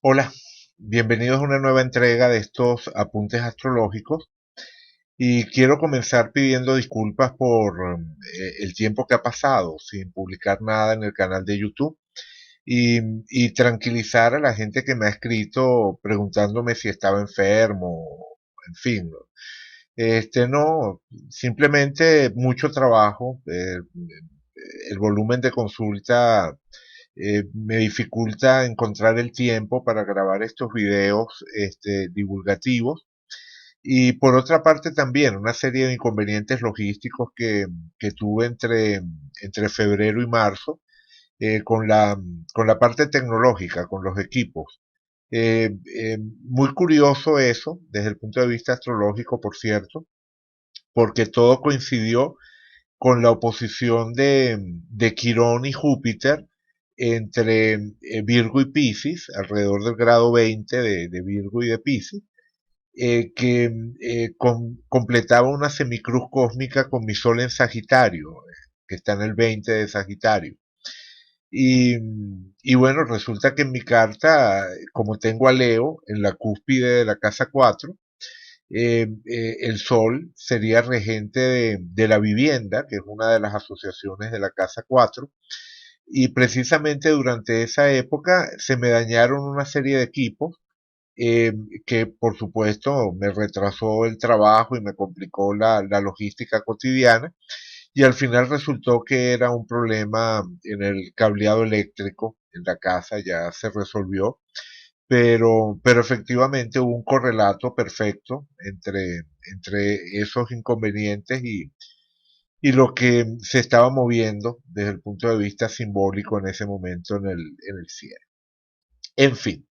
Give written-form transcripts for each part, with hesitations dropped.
Hola, bienvenidos a una nueva entrega de estos apuntes astrológicos y quiero comenzar pidiendo disculpas por el tiempo que ha pasado sin publicar nada en el canal de YouTube y, y tranquilizar a la gente que me ha escrito preguntándome si estaba enfermo, en fin. No, simplemente mucho trabajo, el volumen de consulta me dificulta encontrar el tiempo para grabar estos videos divulgativos y por otra parte también una serie de inconvenientes logísticos que tuve entre febrero y marzo con la parte tecnológica, con los equipos. Muy curioso eso desde el punto de vista astrológico, por cierto, porque todo coincidió con la oposición de Quirón y Júpiter entre Virgo y Piscis, alrededor del grado 20 de Virgo y de Piscis, que completaba una semicruz cósmica con mi Sol en Sagitario, que está en el 20 de Sagitario. Y, y bueno, resulta que en mi carta, como tengo a Leo en la cúspide de la casa 4, el Sol sería regente de la vivienda, que es una de las asociaciones de la Casa 4, y precisamente durante esa época se me dañaron una serie de equipos eh, que por supuesto me retrasó el trabajo y me complicó la logística cotidiana y al final resultó que era un problema en el cableado eléctrico en la casa, ya se resolvió, pero efectivamente hubo un correlato perfecto entre esos inconvenientes y lo que se estaba moviendo desde el punto de vista simbólico en ese momento en el cielo. En fin,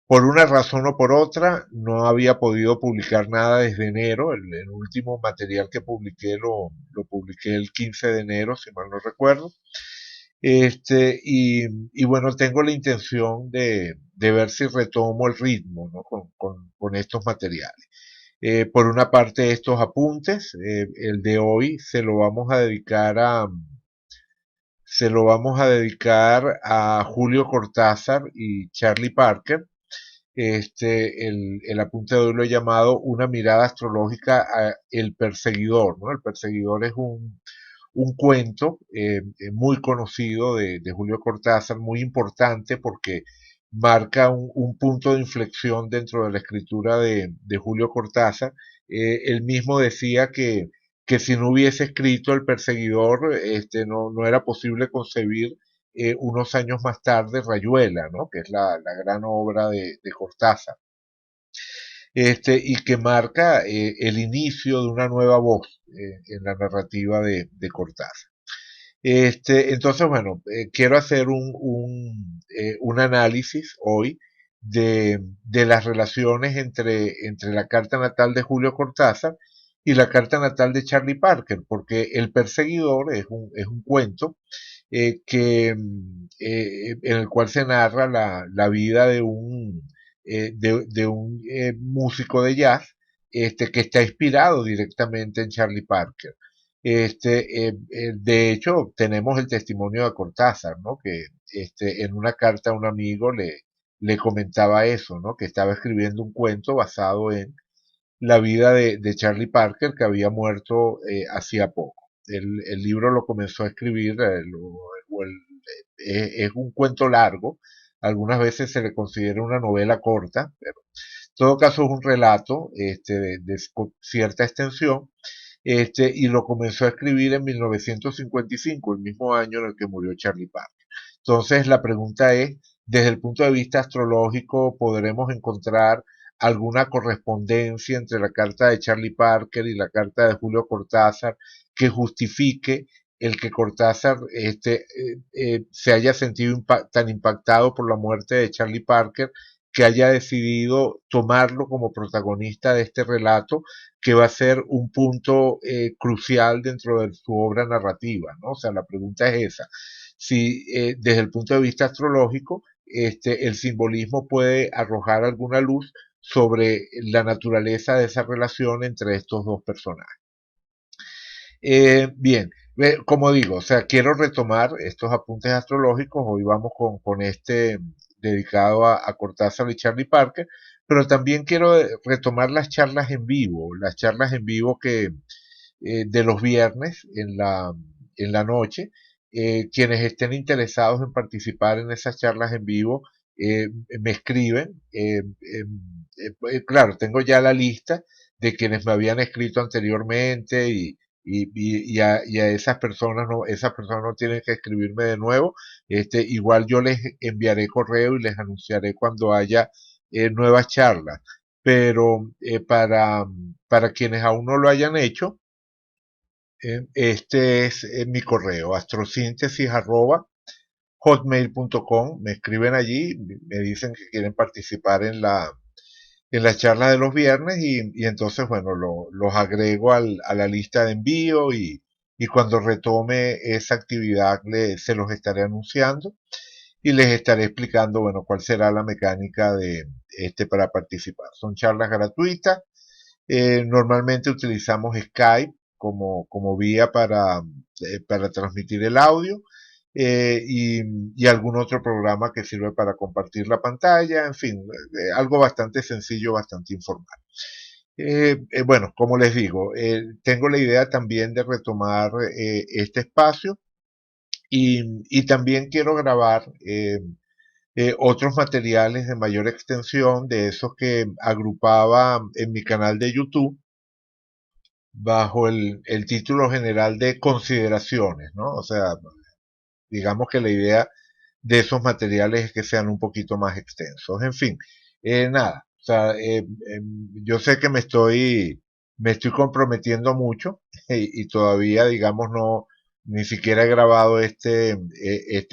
por una razón o por otra, no había podido publicar nada desde enero. El último material que publiqué lo publiqué el 15 de enero, si mal no recuerdo. Y bueno, tengo la intención de ver si retomo el ritmo, ¿no? Con estos materiales. Por una parte, estos apuntes, el de hoy se lo vamos a dedicar a Julio Cortázar y Charlie Parker. El apunte de hoy lo he llamado Una mirada astrológica a El Perseguidor, ¿no? El Perseguidor es un cuento muy conocido de Julio Cortázar, muy importante porque marca un punto de inflexión dentro de la escritura de Julio Cortázar. Él mismo decía que si no hubiese escrito El Perseguidor, no era posible concebir unos años más tarde Rayuela, ¿no? Que es la gran obra de Cortázar, y que marca el inicio de una nueva voz en la narrativa de Cortázar. Entonces, bueno, quiero hacer un análisis hoy de las relaciones entre la carta natal de Julio Cortázar y la carta natal de Charlie Parker, porque El Perseguidor es un cuento en el cual se narra la vida de un músico de jazz que está inspirado directamente en Charlie Parker. De hecho, tenemos el testimonio de Cortázar, ¿no? Que en una carta a un amigo le comentaba eso, ¿no? Que estaba escribiendo un cuento basado en la vida de Charlie Parker, que había muerto hacía poco. El libro lo comenzó a escribir, es un cuento largo, algunas veces se le considera una novela corta, pero en todo caso es un relato de cierta extensión, y lo comenzó a escribir en 1955, el mismo año en el que murió Charlie Parker. Entonces la pregunta es, desde el punto de vista astrológico, ¿podremos encontrar alguna correspondencia entre la carta de Charlie Parker y la carta de Julio Cortázar que justifique el que Cortázar se haya sentido tan impactado por la muerte de Charlie Parker que haya decidido tomarlo como protagonista de este relato que va a ser un punto crucial dentro de su obra narrativa, ¿no? O sea, la pregunta es esa. Si desde el punto de vista astrológico, el simbolismo puede arrojar alguna luz sobre la naturaleza de esa relación entre estos dos personajes. Bien, como digo, o sea, quiero retomar estos apuntes astrológicos. Hoy vamos con este dedicado a Cortázar y Charlie Parker, pero también quiero retomar las charlas en vivo de los viernes en la noche. Quienes estén interesados en participar en esas charlas en vivo me escriben. Claro, tengo ya la lista de quienes me habían escrito anteriormente y a esas personas no tienen que escribirme de nuevo. Igual yo les enviaré correo y les anunciaré cuando haya nuevas charlas. Pero para quienes aún no lo hayan hecho, este es mi correo, astrosíntesis@hotmail.com. Me escriben allí, me dicen que quieren participar en la charla de los viernes y entonces, bueno, los agrego a la lista de envío y cuando retome esa actividad se los estaré anunciando y les estaré explicando, bueno, cuál será la mecánica de para participar. Son charlas gratuitas. Normalmente utilizamos Skype como vía para transmitir el audio y algún otro programa que sirve para compartir la pantalla, en fin, algo bastante sencillo, bastante informal. Bueno, como les digo, tengo la idea también de retomar este espacio y también quiero grabar otros materiales de mayor extensión, de esos que agrupaba en mi canal de YouTube bajo el título general de consideraciones, ¿no? O sea, digamos que la idea de esos materiales es que sean un poquito más extensos. En fin, nada, o sea, yo sé que me estoy comprometiendo mucho y todavía, digamos, no, ni siquiera he grabado este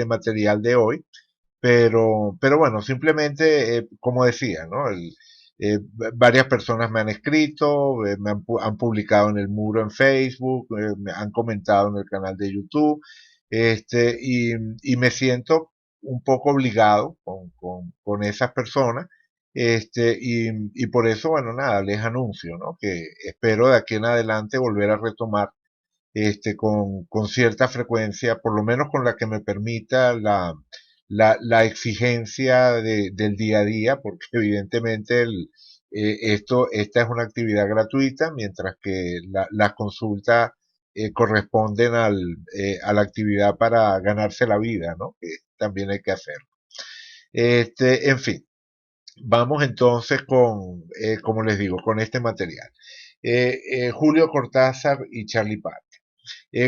material de hoy, pero bueno, simplemente, como decía, ¿no? Varias personas me han escrito, han publicado en el muro en Facebook, me han comentado en el canal de YouTube, y me siento un poco obligado con esas personas, y por eso, bueno, nada, les anuncio, ¿no? Que espero de aquí en adelante volver a retomar con cierta frecuencia, por lo menos con la que me permita la exigencia del día a día, porque evidentemente esta es una actividad gratuita, mientras que las consultas corresponden a la actividad para ganarse la vida, ¿no? Que también hay que hacer. En fin, vamos entonces como les digo, con este material. Julio Cortázar y Charlie Parker.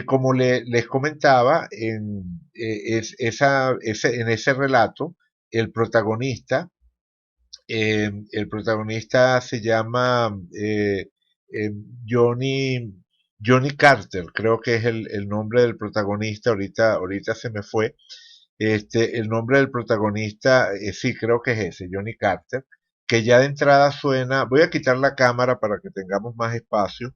Como les comentaba, en ese relato, el protagonista, el protagonista se llama eh, Johnny, Johnny Carter, creo que es el nombre del protagonista, ahorita se me fue. El nombre del protagonista, sí, creo que es ese, Johnny Carter, que ya de entrada suena, voy a quitar la cámara para que tengamos más espacio.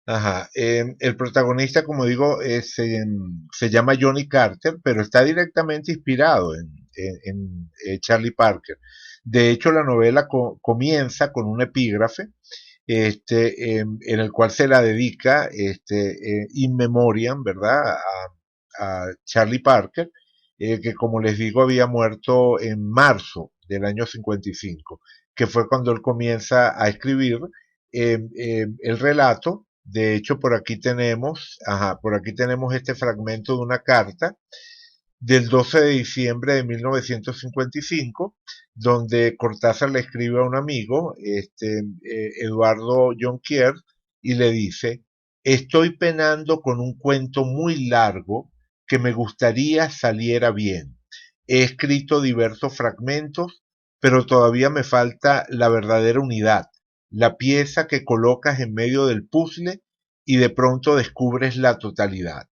Ajá. El protagonista, como digo, se llama Johnny Carter, pero está directamente inspirado en Charlie Parker. De hecho, la novela comienza con un epígrafe en el cual se la dedica in memoriam, ¿verdad? A Charlie Parker, que como les digo había muerto en marzo del año 55, que fue cuando él comienza a escribir el relato. De hecho, por aquí tenemos este fragmento de una carta del 12 de diciembre de 1955, donde Cortázar le escribe a un amigo, Eduardo Jonquier, y le dice: estoy penando con un cuento muy largo que me gustaría saliera bien. He escrito diversos fragmentos, pero todavía me falta la verdadera unidad, la pieza que colocas en medio del puzzle y de pronto descubres la totalidad.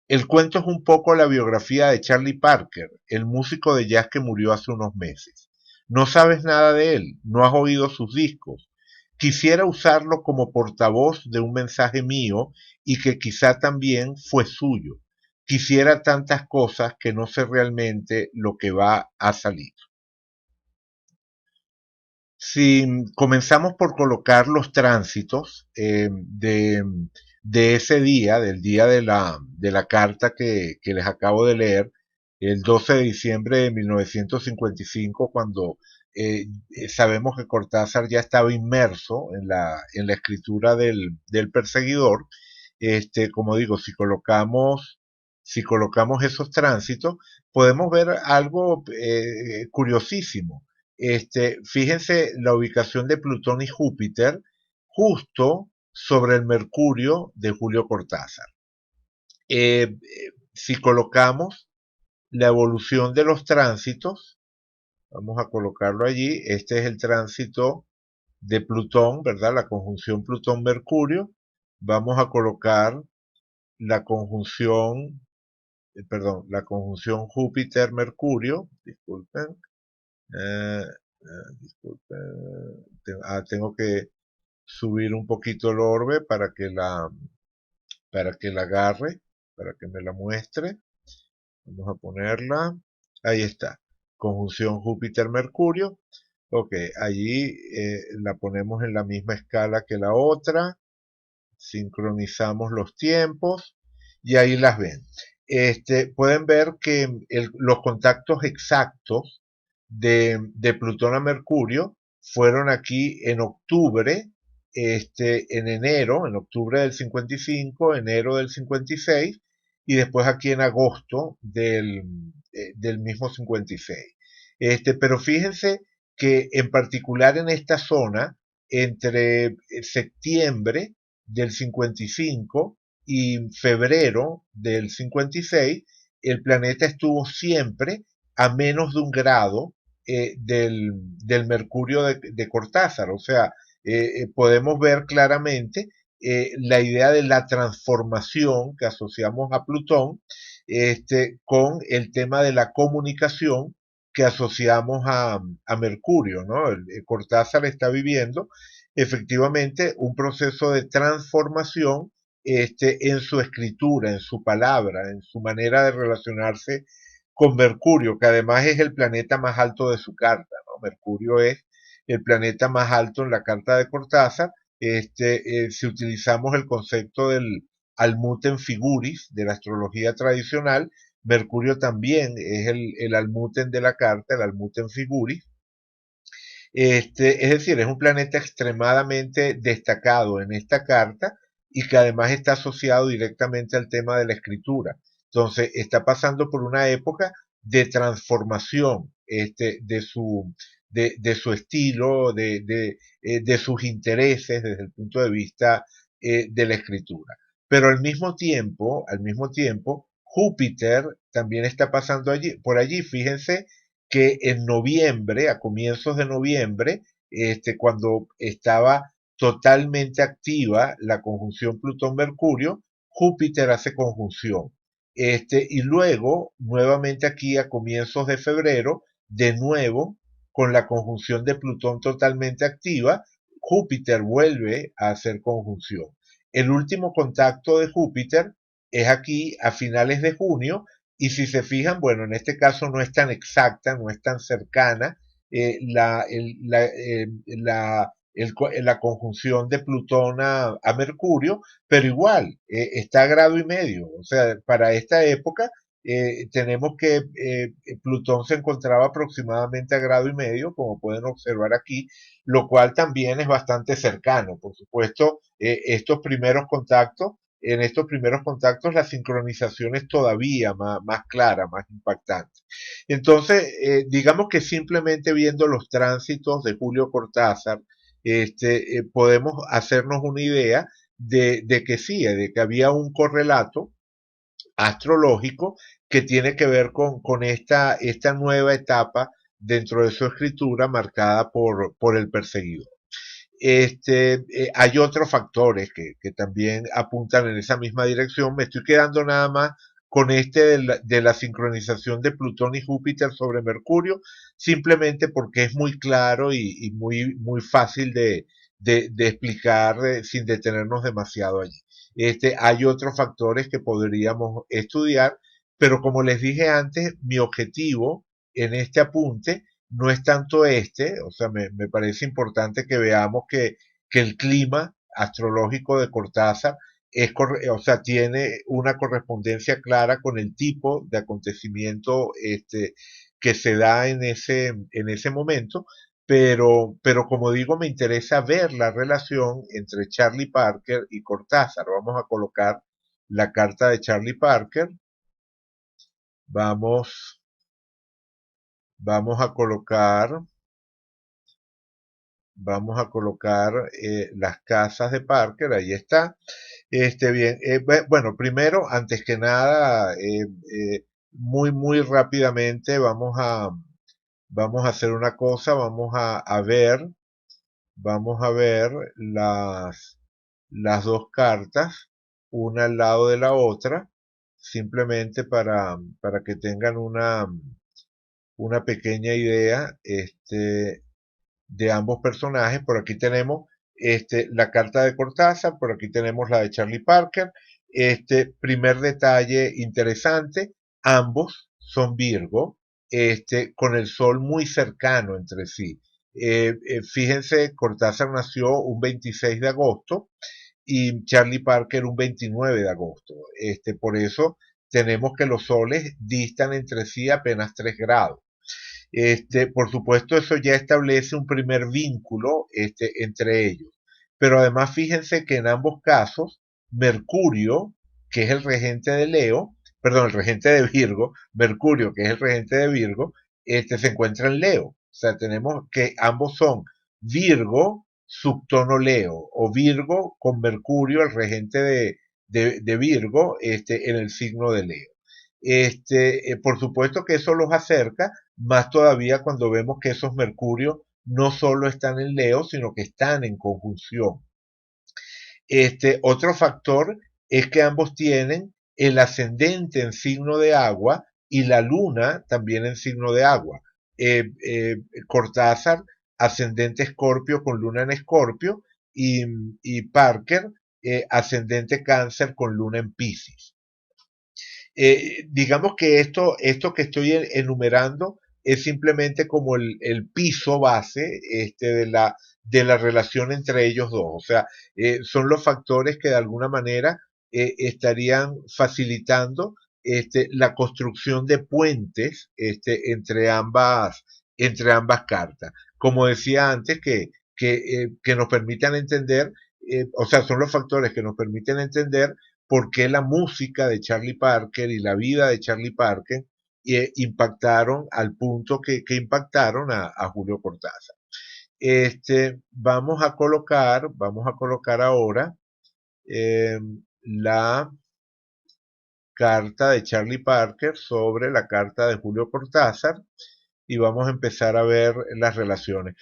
El cuento es un poco la biografía de Charlie Parker, el músico de jazz que murió hace unos meses. No sabes nada de él, no has oído sus discos. Quisiera usarlo como portavoz de un mensaje mío y que quizá también fue suyo. Quisiera tantas cosas que no sé realmente lo que va a salir. Si comenzamos por colocar los tránsitos de ese día, del día de la carta que les acabo de leer, el 12 de diciembre de 1955, cuando sabemos que Cortázar ya estaba inmerso en la escritura del perseguidor. Como digo, si colocamos esos tránsitos, podemos ver algo curiosísimo. Fíjense la ubicación de Plutón y Júpiter justo sobre el Mercurio de Julio Cortázar. Si colocamos la evolución de los tránsitos, vamos a colocarlo allí, este es el tránsito de Plutón, ¿verdad? La conjunción Plutón-Mercurio. Vamos a colocar la conjunción, perdón, la conjunción Júpiter-Mercurio, disculpen, tengo que subir un poquito el orbe para que la agarre, para que me la muestre. Vamos a ponerla. Ahí está. Conjunción Júpiter-Mercurio. Ok, allí la ponemos en la misma escala que la otra. Sincronizamos los tiempos y ahí las ven. Pueden ver que los contactos exactos de Plutón a Mercurio fueron aquí en octubre, en enero, en octubre del 55, enero del 56, y después aquí en agosto del mismo 56. Pero fíjense que en particular en esta zona, entre septiembre del 55 y febrero del 56, el planeta estuvo siempre a menos de 1 grado del Mercurio de Cortázar. O sea, podemos ver claramente la idea de la transformación que asociamos a Plutón con el tema de la comunicación que asociamos a Mercurio, ¿no? Cortázar está viviendo efectivamente un proceso de transformación en su escritura, en su palabra, en su manera de relacionarse con Mercurio, que además es el planeta más alto de su carta, ¿no? Mercurio es el planeta más alto en la carta de Cortázar. Si utilizamos el concepto del almuten figuris de la astrología tradicional, Mercurio también es el almuten de la carta, el almuten figuris. Es decir, es un planeta extremadamente destacado en esta carta y que además está asociado directamente al tema de la escritura. Entonces, está pasando por una época de transformación de su estilo, de sus intereses desde el punto de vista de la escritura. Pero al mismo tiempo, Júpiter también está pasando allí, por allí. Fíjense que en noviembre, a comienzos de noviembre, cuando estaba totalmente activa la conjunción Plutón-Mercurio, Júpiter hace conjunción. Y luego, nuevamente aquí a comienzos de febrero, de nuevo, con la conjunción de Plutón totalmente activa, Júpiter vuelve a hacer conjunción. El último contacto de Júpiter es aquí a finales de junio, y si se fijan, bueno, en este caso no es tan exacta, no es tan cercana la conjunción de Plutón a Mercurio, pero igual está a 1,5 grados. O sea, para esta época tenemos que Plutón se encontraba aproximadamente a 1,5 grados, como pueden observar aquí, lo cual también es bastante cercano. Por supuesto, en estos primeros contactos la sincronización es todavía más clara, más impactante. Entonces, digamos que simplemente viendo los tránsitos de Julio Cortázar, podemos hacernos una idea de que sí, de que había un correlato astrológico que tiene que ver con esta nueva etapa dentro de su escritura marcada por el perseguidor. Hay otros factores que también apuntan en esa misma dirección. Me estoy quedando nada más con de la sincronización de Plutón y Júpiter sobre Mercurio, simplemente porque es muy claro y muy fácil de explicar sin detenernos demasiado allí. Hay otros factores que podríamos estudiar, pero como les dije antes, mi objetivo en este apunte no es tanto o sea, me parece importante que veamos que el clima astrológico de Cortázar o sea, tiene una correspondencia clara con el tipo de acontecimiento que se da en ese momento, pero como digo, me interesa ver la relación entre Charlie Parker y Cortázar. Vamos a colocar la carta de Charlie Parker, vamos, vamos a colocar, vamos a colocar las casas de Parker, ahí está. Bien, bueno, primero, antes que nada, muy rápidamente vamos a hacer una cosa, vamos a ver las dos cartas, una al lado de la otra, simplemente para que tengan una pequeña idea, de ambos personajes. Por aquí tenemos la carta de Cortázar, por aquí tenemos la de Charlie Parker. Primer detalle interesante, ambos son Virgo, con el Sol muy cercano entre sí. Fíjense, Cortázar nació un 26 de agosto y Charlie Parker un 29 de agosto. Por eso tenemos que los soles distan entre sí apenas 3 grados. Por supuesto, eso ya establece un primer vínculo entre ellos. Pero además fíjense que en ambos casos, Mercurio, que es el regente de Leo, perdón, el regente de Virgo, Mercurio, que es el regente de Virgo, se encuentra en Leo. O sea, tenemos que ambos son Virgo, subtono Leo, o Virgo con Mercurio, el regente de Virgo, en el signo de Leo. Por supuesto que eso los acerca, más todavía cuando vemos que esos Mercurio no solo están en Leo, sino que están en conjunción. Otro factor es que ambos tienen el ascendente en signo de agua y la luna también en signo de agua. Cortázar, ascendente Escorpio con luna en Escorpio, y Parker, ascendente Cáncer con luna en Piscis. Digamos que esto que estoy enumerando es simplemente como el piso base de la relación entre ellos dos. O sea, son los factores que de alguna manera estarían facilitando la construcción de puentes entre ambas cartas. Como decía antes, que nos permitan entender, o sea, son los factores que nos permiten entender por qué la música de Charlie Parker y la vida de Charlie Parker impactaron al punto que impactaron a Julio Cortázar. Vamos a colocar ahora eh, la carta de Charlie Parker sobre la carta de Julio Cortázar y vamos a empezar a ver las relaciones.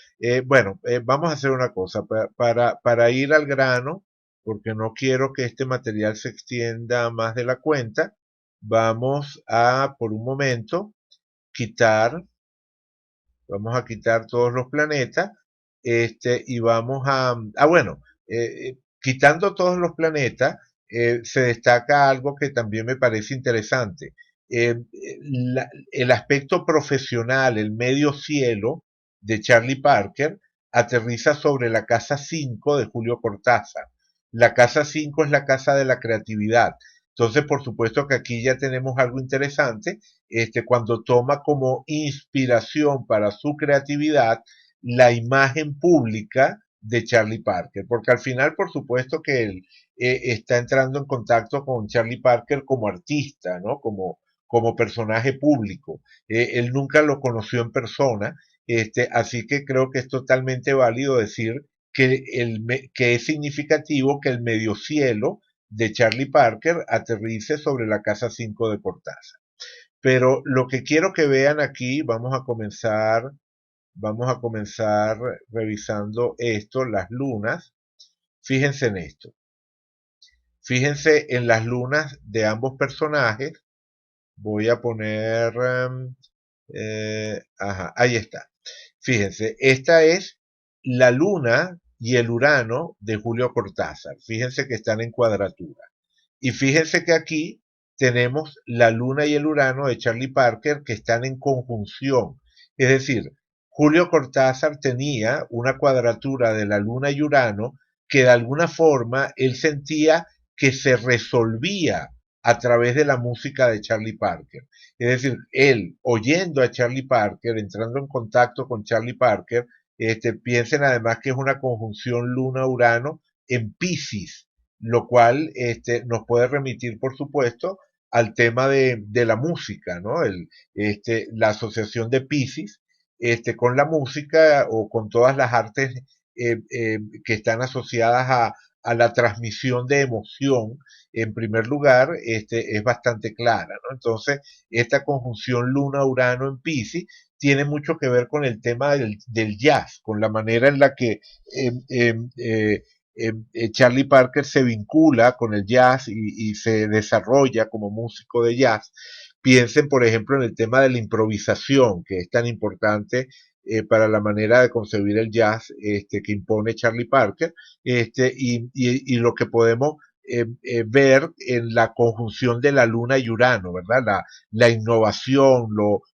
Vamos a hacer una cosa, para ir al grano, porque no quiero que este material se extienda más de la cuenta, vamos a, por un momento, quitar, vamos a quitar todos los planetas, y vamos bueno, quitando todos los planetas, se destaca algo que también me parece interesante. El aspecto profesional, el medio cielo de Charlie Parker, aterriza sobre la casa 5 de Julio Cortázar. La casa 5 es la casa de la creatividad. Entonces, por supuesto que aquí ya tenemos algo interesante, cuando toma como inspiración para su creatividad la imagen pública de Charlie Parker, porque al final, por supuesto que él está entrando en contacto con Charlie Parker como artista, ¿no? Como personaje público. Él nunca lo conoció en persona, así que creo que es totalmente válido decir que es significativo que el medio cielo de Charlie Parker aterrice sobre la casa 5 de Cortázar. Pero lo que quiero que vean aquí, vamos a comenzar revisando esto, las lunas. Fíjense en esto. Fíjense en las lunas de ambos personajes. Voy a poner, ajá, ahí está. Fíjense, esta es la luna y el Urano de Julio Cortázar. Fíjense que están en cuadratura. Y fíjense que aquí tenemos la luna y el Urano de Charlie Parker que están en conjunción. Es decir, Julio Cortázar tenía una cuadratura de la luna y Urano que de alguna forma él sentía que se resolvía a través de la música de Charlie Parker. Es decir, él oyendo a Charlie Parker, entrando en contacto con Charlie Parker, piensen además que es una conjunción Luna-Urano en Piscis, lo cual nos puede remitir, por supuesto, al tema de la música, ¿no? La asociación de Piscis con la música o con todas las artes que están asociadas a la transmisión de emoción, en primer lugar, es bastante clara, ¿no? Entonces, esta conjunción Luna-Urano en Piscis tiene mucho que ver con el tema del jazz, con la manera en la que eh, eh, eh, Charlie Parker se vincula con el jazz y se desarrolla como músico de jazz. Piensen, por ejemplo, en el tema de la improvisación, que es tan importante para la manera de concebir el jazz que impone Charlie Parker, y lo que podemos ver en la conjunción de la Luna y Urano, ¿verdad? La innovación,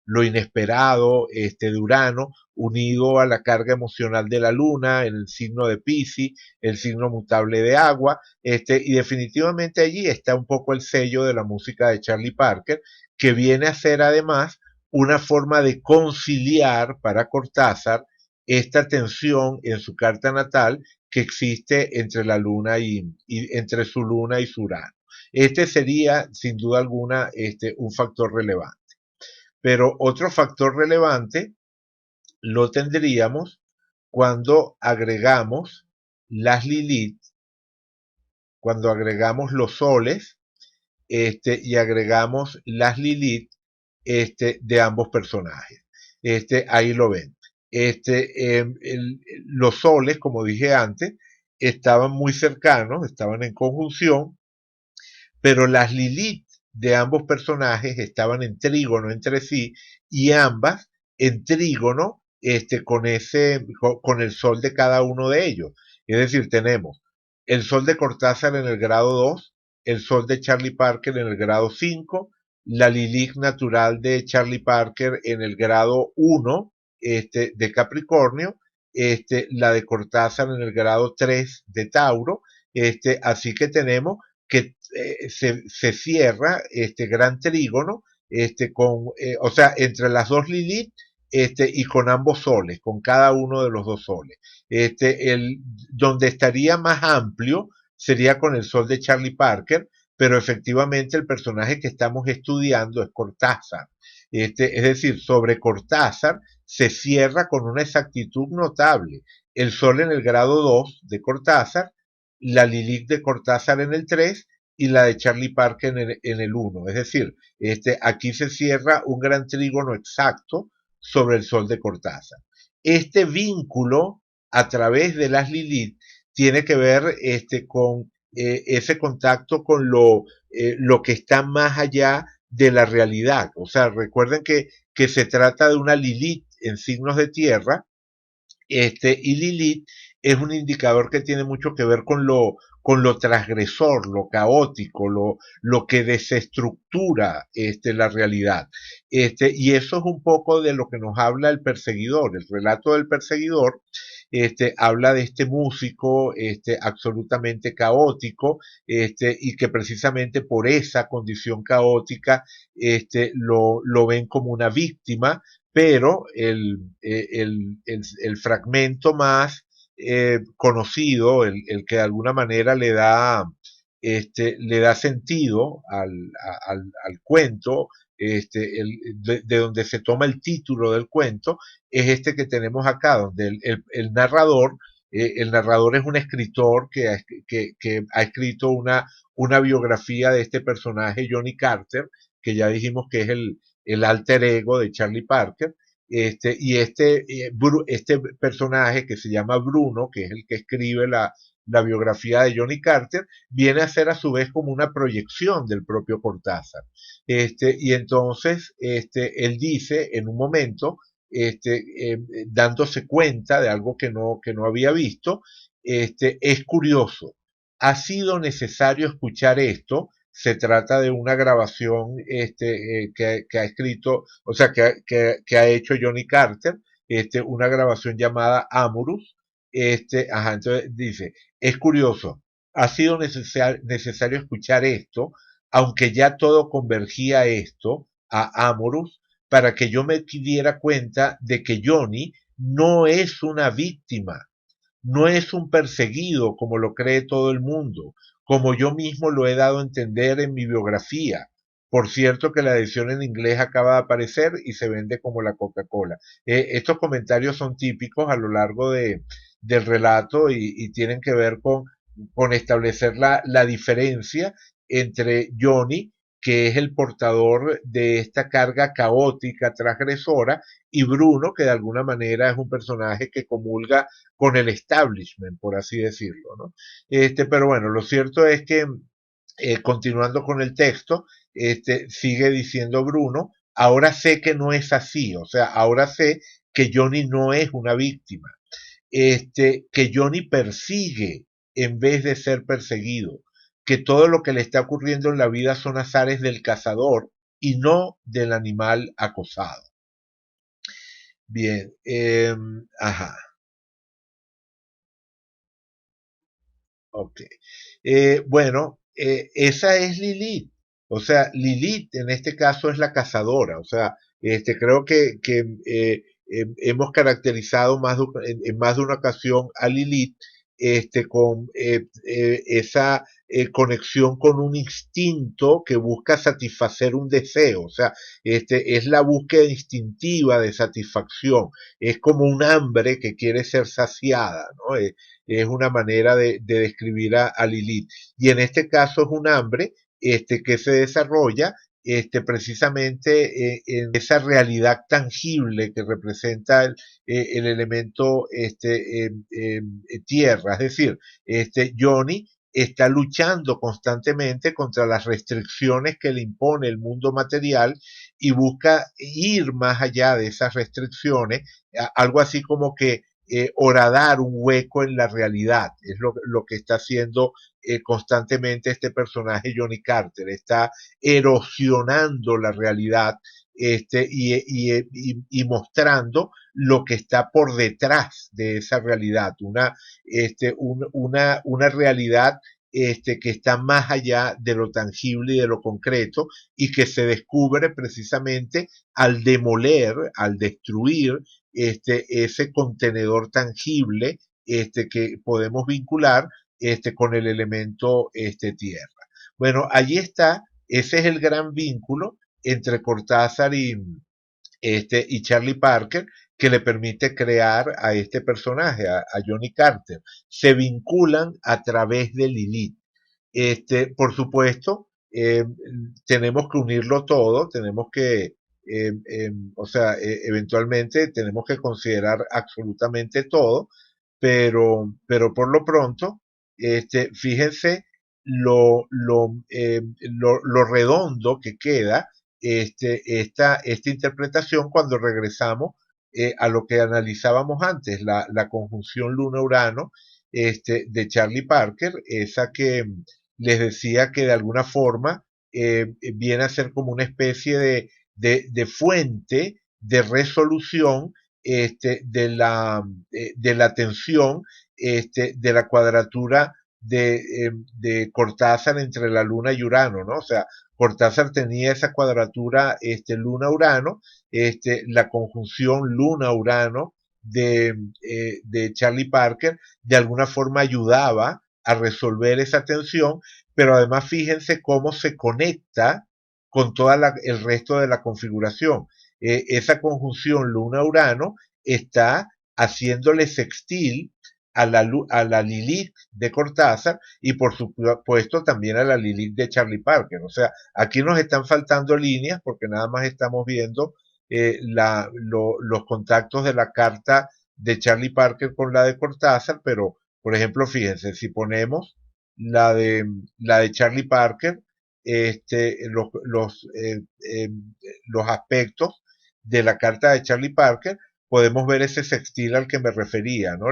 lo inesperado de Urano, unido a la carga emocional de la Luna, en el signo de Piscis, el signo mutable de agua, y definitivamente allí está un poco el sello de la música de Charlie Parker, que viene a ser además una forma de conciliar para Cortázar esta tensión en su carta natal que existe entre la luna y entre su luna y su Urano. Este sería, sin duda alguna, un factor relevante. Pero otro factor relevante lo tendríamos cuando agregamos las Lilith, cuando agregamos los soles, y agregamos las Lilith de ambos personajes. Ahí lo ven. Los soles, como dije antes, estaban muy cercanos, estaban en conjunción, pero las Lilith de ambos personajes estaban en trígono entre sí y ambas en trígono con el sol de cada uno de ellos. Es decir, tenemos el sol de Cortázar en el grado 2, el sol de Charlie Parker en el grado 5, la Lilith natural de Charlie Parker en el grado 1 de Capricornio, la de Cortázar en el grado 3 de Tauro, así que tenemos que se cierra este gran trígono o sea, entre las dos Lilith y con ambos soles, con cada uno de los dos soles. Donde estaría más amplio sería con el sol de Charlie Parker, pero efectivamente el personaje que estamos estudiando es Cortázar. Es decir, sobre Cortázar se cierra con una exactitud notable. El sol en el grado 2 de Cortázar, la Lilith de Cortázar en el 3 y la de Charlie Parker en el 1. Es decir, aquí se cierra un gran trígono exacto sobre el sol de Cortázar. Este vínculo a través de las Lilith tiene que ver con ese contacto con lo que está más allá de la realidad. O sea, recuerden que se trata de una Lilith en signos de tierra, y Lilith es un indicador que tiene mucho que ver con lo transgresor, lo caótico, lo que desestructura la realidad. Y eso es un poco de lo que nos habla el perseguidor. El relato del perseguidor habla de este músico absolutamente caótico y que precisamente por esa condición caótica lo ven como una víctima, pero el fragmento más conocido, el que de alguna manera le da sentido al cuento, de donde se toma el título del cuento, es este que tenemos acá, donde el narrador es un escritor que ha escrito una biografía de este personaje, Johnny Carter, que ya dijimos que es el alter ego de Charlie Parker, este personaje que se llama Bruno, que es el que escribe la biografía de Johnny Carter, viene a ser a su vez como una proyección del propio Cortázar. Y entonces él dice en un momento, dándose cuenta de algo que no había visto, es curioso, ha sido necesario escuchar esto. Se trata de una grabación que ha escrito, o sea, que ha hecho Johnny Carter, una grabación llamada Amorous. Entonces dice, es curioso, ha sido necesario escuchar esto, aunque ya todo convergía a esto, a Amorous, para que yo me diera cuenta de que Johnny no es una víctima, no es un perseguido como lo cree todo el mundo, como yo mismo lo he dado a entender en mi biografía. Por cierto que la edición en inglés acaba de aparecer y se vende como la Coca-Cola. Estos comentarios son típicos a lo largo del relato y tienen que ver con establecer la diferencia entre Johnny, que es el portador de esta carga caótica, transgresora, y Bruno, que de alguna manera es un personaje que comulga con el establishment, por así decirlo, ¿no? Pero bueno, lo cierto es que, continuando con el texto, sigue diciendo Bruno, ahora sé que no es así, o sea, ahora sé que Johnny no es una víctima, que Johnny persigue en vez de ser perseguido, que todo lo que le está ocurriendo en la vida son azares del cazador y no del animal acosado. Bien, ajá. Ok. Bueno, esa es Lilith. O sea, Lilith en este caso es la cazadora. O sea, creo que hemos caracterizado en más de una ocasión a Lilith con esa conexión con un instinto que busca satisfacer un deseo. O sea, es la búsqueda instintiva de satisfacción. Es como un hambre que quiere ser saciada, ¿no? Es una manera de describir a Lilith. Y en este caso es un hambre que se desarrolla precisamente en esa realidad tangible que representa el elemento tierra. Es decir, Johnny está luchando constantemente contra las restricciones que le impone el mundo material y busca ir más allá de esas restricciones, algo así como que horadar un hueco en la realidad. Es lo que está haciendo constantemente este personaje Johnny Carter. Está erosionando la realidad y mostrando lo que está por detrás de esa realidad. Una realidad que está más allá de lo tangible y de lo concreto y que se descubre precisamente al demoler, al destruir ese contenedor tangible que podemos vincular con el elemento tierra. Bueno, allí está, ese es el gran vínculo entre Cortázar y Charlie Parker que le permite crear a este personaje, a Johnny Carter. Se vinculan a través de Lilith. Por supuesto, tenemos que unirlo todo, tenemos que, o sea, eventualmente tenemos que considerar absolutamente todo, pero por lo pronto, fíjense lo redondo que queda esta interpretación cuando regresamos a lo que analizábamos antes, la conjunción Luna-Urano de Charlie Parker, esa que les decía que de alguna forma viene a ser como una especie de fuente de resolución de la tensión de la cuadratura de Cortázar entre la Luna y Urano, ¿no? O sea, Cortázar tenía esa cuadratura Luna-Urano, la conjunción Luna-Urano de Charlie Parker de alguna forma ayudaba a resolver esa tensión, pero además fíjense cómo se conecta con todo el resto de la configuración. Esa conjunción Luna-Urano está haciéndole sextil a la Lilith de Cortázar y por supuesto también a la Lilith de Charlie Parker. O sea, aquí nos están faltando líneas porque nada más estamos viendo los contactos de la carta de Charlie Parker con la de Cortázar, pero por ejemplo, fíjense, si ponemos la de, la de Charlie Parker, los aspectos de la carta de Charlie Parker, podemos ver ese sextil al que me refería, ¿no?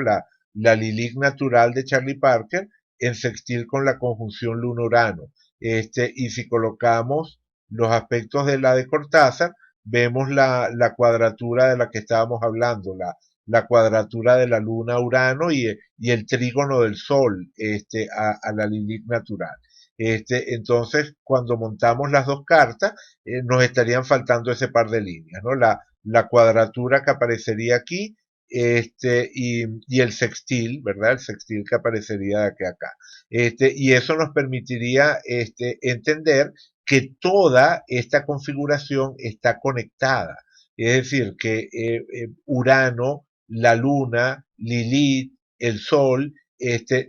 La Lilith natural de Charlie Parker en sextil con la conjunción Luna-Urano. Y si colocamos los aspectos de la de Cortázar, vemos la cuadratura de la que estábamos hablando, la cuadratura de la luna a Urano y el trígono del Sol a la Lilith natural. Entonces, cuando montamos las dos cartas, nos estarían faltando ese par de líneas, ¿no? La cuadratura que aparecería aquí y el sextil, ¿verdad? El sextil que aparecería de aquí a acá. Y eso nos permitiría entender que toda esta configuración está conectada. Es decir, que Urano, la Luna, Lilith, el Sol,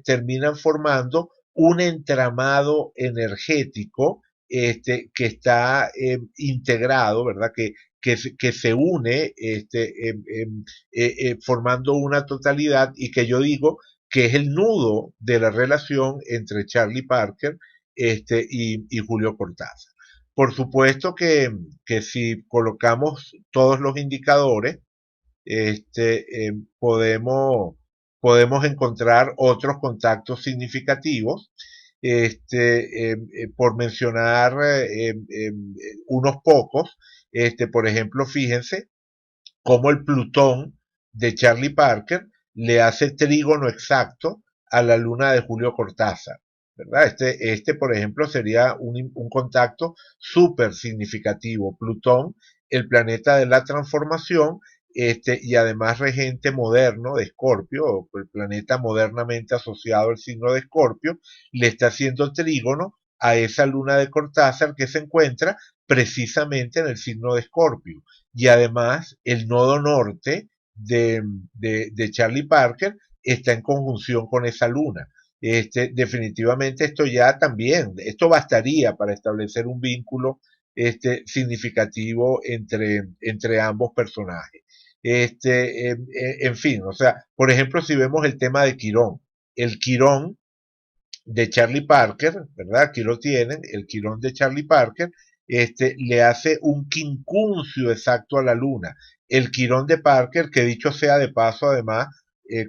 terminan formando un entramado energético que está integrado, ¿verdad? Que se une formando una totalidad y que yo digo que es el nudo de la relación entre Charlie Parker y Julio Cortázar. Por supuesto que si colocamos todos los indicadores, podemos encontrar otros contactos significativos. Por mencionar unos pocos, por ejemplo, fíjense cómo el Plutón de Charlie Parker le hace trígono exacto a la luna de Julio Cortázar. ¿Verdad? Por ejemplo, sería un contacto súper significativo. Plutón, el planeta de la transformación, y además regente moderno de Escorpio, el planeta modernamente asociado al signo de Escorpio, le está haciendo trígono a esa luna de Cortázar que se encuentra precisamente en el signo de Escorpio. Y además el nodo norte de Charlie Parker está en conjunción con esa luna. Definitivamente esto ya también, esto bastaría para establecer un vínculo significativo entre ambos personajes. En fin, o sea, por ejemplo, si vemos el tema de Quirón, el Quirón de Charlie Parker, ¿verdad? Aquí lo tienen, el Quirón de Charlie Parker, le hace un quincuncio exacto a la luna. El Quirón de Parker, que dicho sea de paso, además,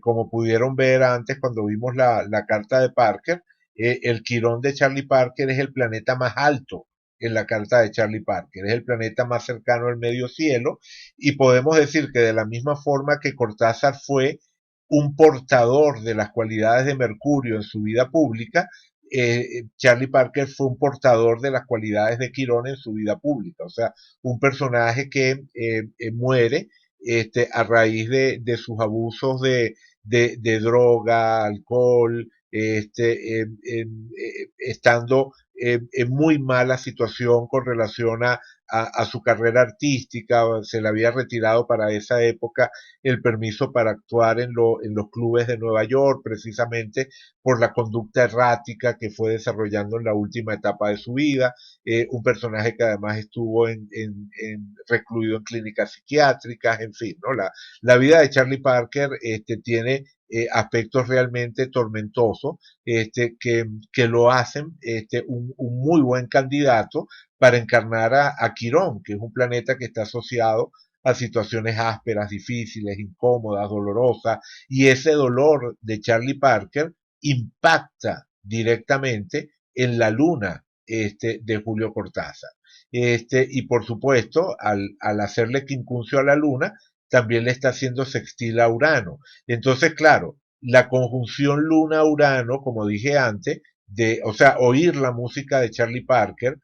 como pudieron ver antes cuando vimos la carta de Parker, el Quirón de Charlie Parker es el planeta más alto en la carta de Charlie Parker, es el planeta más cercano al medio cielo, y podemos decir que de la misma forma que Cortázar fue un portador de las cualidades de Mercurio en su vida pública, Charlie Parker fue un portador de las cualidades de Quirón en su vida pública, o sea, un personaje que muere a raíz de sus abusos de droga, alcohol, estando en muy mala situación con relación a su carrera artística, se le había retirado para esa época el permiso para actuar en los clubes de Nueva York, precisamente por la conducta errática que fue desarrollando en la última etapa de su vida, un personaje que además estuvo recluido en clínicas psiquiátricas, en fin, ¿no? La vida de Charlie Parker tiene aspectos realmente tormentosos que lo hacen un muy buen candidato para encarnar a Quirón, que es un planeta que está asociado a situaciones ásperas, difíciles, incómodas, dolorosas, y ese dolor de Charlie Parker impacta directamente en la luna de Julio Cortázar. Y por supuesto, al hacerle quincuncio a la luna, también le está haciendo sextil a Urano. Entonces, claro, la conjunción luna-Urano, como dije antes, o sea, oír la música de Charlie Parker,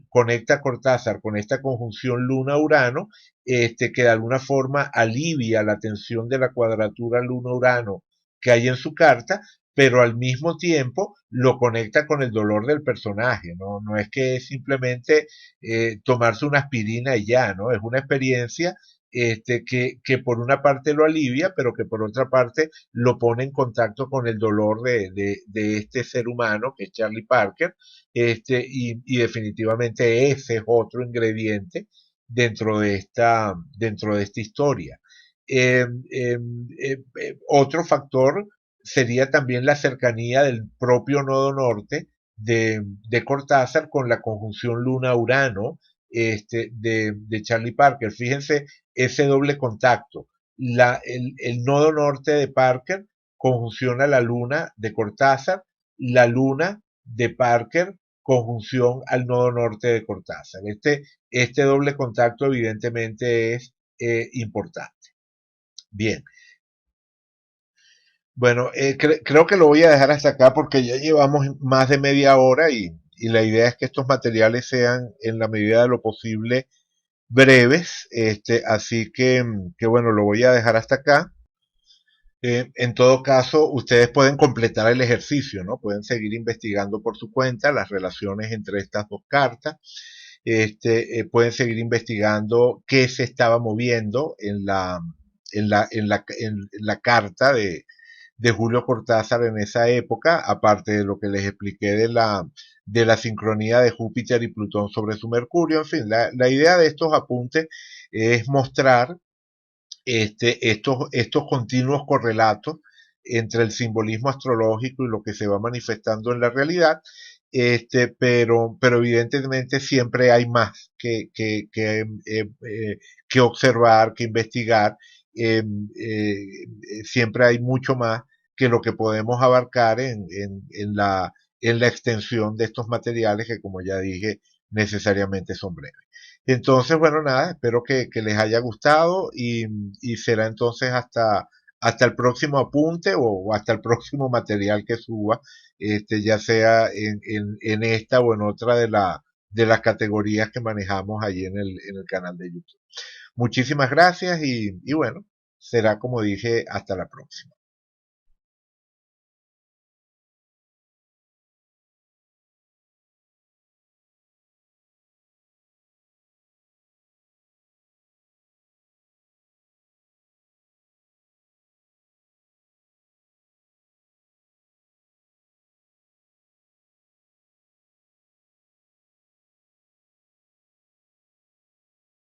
conecta a Cortázar con esta conjunción luna-Urano, que de alguna forma alivia la tensión de la cuadratura luna-Urano que hay en su carta, pero al mismo tiempo lo conecta con el dolor del personaje, ¿no? No es que es simplemente tomarse una aspirina y ya, ¿no? Es una experiencia que por una parte lo alivia, pero que por otra parte lo pone en contacto con el dolor de este ser humano, que es Charlie Parker, y definitivamente ese es otro ingrediente dentro de esta historia. Otro factor sería también la cercanía del propio nodo norte de Cortázar con la conjunción Luna-Urano de Charlie Parker. Fíjense ese doble contacto. El nodo norte de Parker conjunciona la luna de Cortázar, la luna de Parker conjunción al nodo norte de Cortázar. Este doble contacto evidentemente es importante. Bien, Bueno, creo que lo voy a dejar hasta acá porque ya llevamos más de media hora y la idea es que estos materiales sean en la medida de lo posible breves, así que bueno, lo voy a dejar hasta acá. En todo caso, ustedes pueden completar el ejercicio, ¿no? Pueden seguir investigando por su cuenta las relaciones entre estas dos cartas. Pueden seguir investigando qué se estaba moviendo en la carta de Julio Cortázar en esa época, aparte de lo que les expliqué de la sincronía de Júpiter y Plutón sobre su Mercurio. En fin, la idea de estos apuntes es mostrar estos continuos correlatos entre el simbolismo astrológico y lo que se va manifestando en la realidad, pero evidentemente siempre hay más que observar, que investigar, eh, siempre hay mucho más que lo que podemos abarcar en la extensión de estos materiales que, como ya dije, necesariamente son breves. Entonces, bueno, nada, espero que les haya gustado y será entonces hasta el próximo apunte o hasta el próximo material que suba, ya sea en esta o en otra de las categorías que manejamos allí en el canal de YouTube. Muchísimas gracias y bueno, será como dije, hasta la próxima.